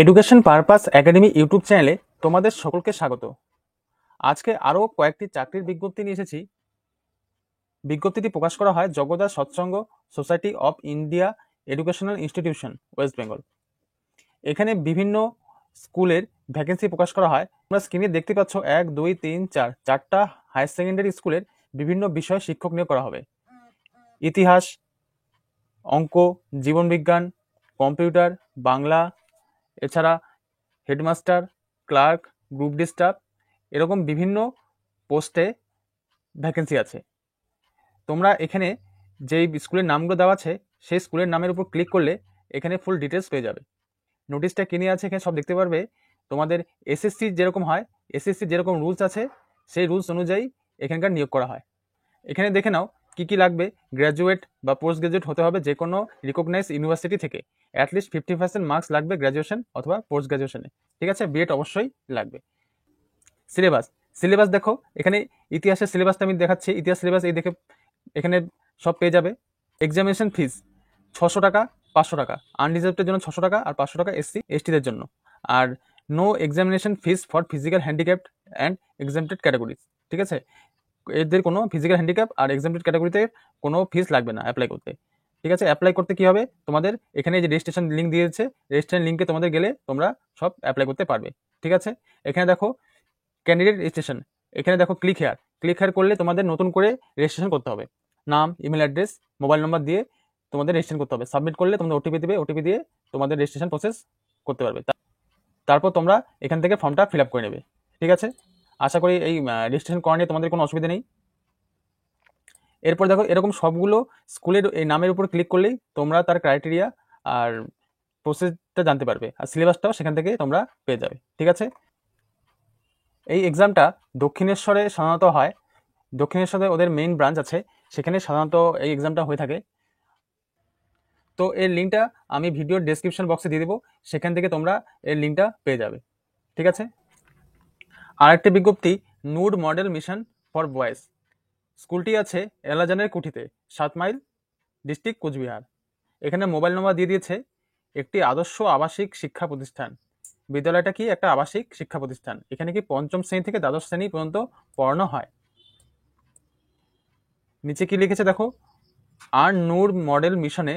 Education purpose academy YouTube চ্যানেলে তোমাদের সকলকে স্বাগত। আজকে আরও কয়েকটি চাকরির বিজ্ঞপ্তি নিয়ে এসেছি। বিজ্ঞপ্তিটি প্রকাশ করা হয় জগদ্ধাত্রী সৎসঙ্গ society of India educational institution West Bengal. এখানে বিভিন্ন স্কুলের ভ্যাকেন্সি প্রকাশ করা হয়। তোমরা স্ক্রিনে দেখতে পাচ্ছ 1, 2, 3, 4 চারটা হায়ার সেকেন্ডারি স্কুলের বিভিন্ন বিষয়ে শিক্ষক নিয়োগ করা হবে। ইতিহাস, অঙ্ক, জীবনবিজ্ঞান, কম্পিউটার, বাংলা, এছাড়া headmaster, clerk, group D staff, এরকম বিভিন্ন পোস্টে ভ্যাকেন্সি আছে। তোমরা এখানে যেই স্কুলের নামগুলো দেওয়া আছে সেই স্কুলের নামের উপর ক্লিক করলে এখানে ফুল ডিটেলস পেয়ে যাবে। নোটিশটা কিনে আছে, এখানে সব দেখতে পারবে। তোমাদের এসএসসি যেরকম হয়, এসএসসি যেরকম রুলস আছে সেই রুলস অনুযায়ী এখানকার নিয়োগ করা হয়। এখানে দেখে নাও কি কি লাগবে। গ্র্যাজুয়েট বা পোস্ট গ্র্যাজুয়েট হতে হবে যে কোনো রিকগনাইজ ইউনিভার্সিটি থেকে। অ্যাটলিস্ট 50% মার্কস লাগবে গ্র্যাজুয়েশন অথবা পোস্ট গ্র্যাজুয়েশনে, ঠিক আছে। বিএড অবশ্যই লাগবে। সিলেবাস দেখো, এখানে ইতিহাসের সিলেবাসটা আমি দেখাচ্ছি। ইতিহাস সিলেবাস এই দেখে এখানে সব পেয়ে যাবে। এক্সামিনেশন ফিস 600 টাকা, 500 টাকা, আনরিজার্ভডের জন্য 600 টাকা আর 500 টাকা এসসি এসটিদের জন্য। আর no examination fees for physical handicapped and exempted categories, ঠিক আছে। এদের কোনো ফিজিক্যাল হ্যান্ডিক্যাপ আর এক্সামটেড ক্যাটাগরিতে কোনো ফিস লাগবে না অ্যাপ্লাই করতে, ঠিক আছে। অ্যাপ্লাই করতে কি হবে, তোমাদের এখানে যে রেজিস্ট্রেশন লিঙ্ক দিয়েছে, রেজিস্ট্রেশন লিঙ্কে তোমাদের গেলে তোমরা সব অ্যাপ্লাই করতে পারবে, ঠিক আছে। এখানে দেখো ক্যান্ডিডেট রেজিস্ট্রেশন, এখানে দেখো ক্লিক হেয়ার করলে তোমাদের নতুন করে রেজিস্ট্রেশন করতে হবে। নাম, ইমেল অ্যাড্রেস, মোবাইল নাম্বার দিয়ে তোমাদের রেজিস্ট্রেশন করতে হবে। সাবমিট করলে তোমাদের ওটিপি দেবে, ওটিপি দিয়ে তোমাদের রেজিস্ট্রেশন প্রসেস করতে পারবে। তারপর তোমরা এখান থেকে ফর্মটা ফিল আপ করে নেবে, ঠিক আছে। আশা করি এই রেজিস্ট্রেশন করা নিয়ে তোমাদের কোনো অসুবিধা নেই। এরপর দেখো এরকম সবগুলো স্কুলের এই নামের উপর ক্লিক করলেই তোমরা তার ক্রাইটেরিয়া আর প্রসেসটা জানতে পারবে, আর সিলেবাসটাও সেখান থেকে তোমরা পেয়ে যাবে, ঠিক আছে। এই এক্সামটা দক্ষিণেশ্বরে সাধারণত হয়। দক্ষিণেশ্বরে ওদের মেইন ব্রাঞ্চ আছে, সেখানে সাধারণত এই এক্সামটা হয়ে থাকে। তো এর লিঙ্কটা আমি ভিডিওর ডেসক্রিপশন বক্সে দিয়ে দেবো, সেখান থেকে তোমরা এর লিঙ্কটা পেয়ে যাবে, ঠিক আছে। আরেকটি বিজ্ঞপ্তি, নূর মডেল মিশন ফর বয়েজ। স্কুলটি আছে এলাজানের কুঠিতে, 7 মাইল, ডিস্ট্রিক্ট কোচবিহার। এখানে মোবাইল নম্বর দিয়ে দিয়েছে। একটি আদর্শ আবাসিক শিক্ষা প্রতিষ্ঠান। বিদ্যালয়টা কি একটা আবাসিক শিক্ষা প্রতিষ্ঠান। এখানে কি 5ম শ্রেণী থেকে দ্বাদশ শ্রেণী পর্যন্ত পড়ানো হয়। নিচে কি লিখেছে দেখো, আর নূর মডেল মিশনে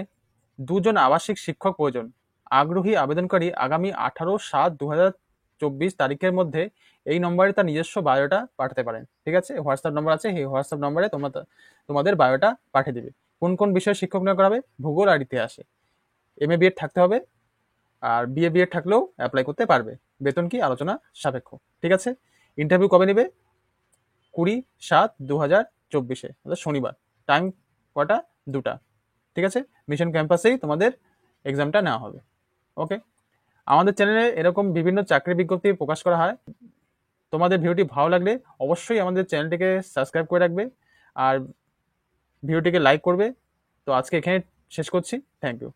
2 জন আবাসিক শিক্ষক প্রয়োজন। আগ্রহী আবেদনকারী আগামী 18/7/2024 তারিখের মধ্যে এই নম্বরে তার নিজস্ব বায়োটা পাঠাতে পারেন, ঠিক আছে। হোয়াটসঅ্যাপ নম্বর আছে, এই হোয়াটসঅ্যাপ নম্বরে তোমরা তোমাদের বায়োটা পাঠিয়ে দিবে। কোন কোন বিষয়ে শিক্ষক নিয়োগ করাবে, ভূগোল আর ইতিহাসে। এমএ বিএড থাকতে হবে, আর বিএড থাকলেও অ্যাপ্লাই করতে পারবে। বেতন কি আলোচনা সাপেক্ষ, ঠিক আছে। ইন্টারভিউ কবে নেবে, 20/7/2024 অর্থাৎ শনিবার। টাইম কটা, 2টা, ঠিক আছে। মিশন ক্যাম্পাসেই তোমাদের এক্সামটা নেওয়া হবে, ওকে। আমাদের চ্যানেলে এরকম বিভিন্ন চাকরি বিজ্ঞপ্তি প্রকাশ করা হয়। তোমাদের ভিডিওটি ভালো লাগলে অবশ্যই আমাদের চ্যানেলটিকে সাবস্ক্রাইব করে রাখবে আর ভিডিওটিকে লাইক করবে। তো আজকে এখানে শেষ করছি, থ্যাংক ইউ।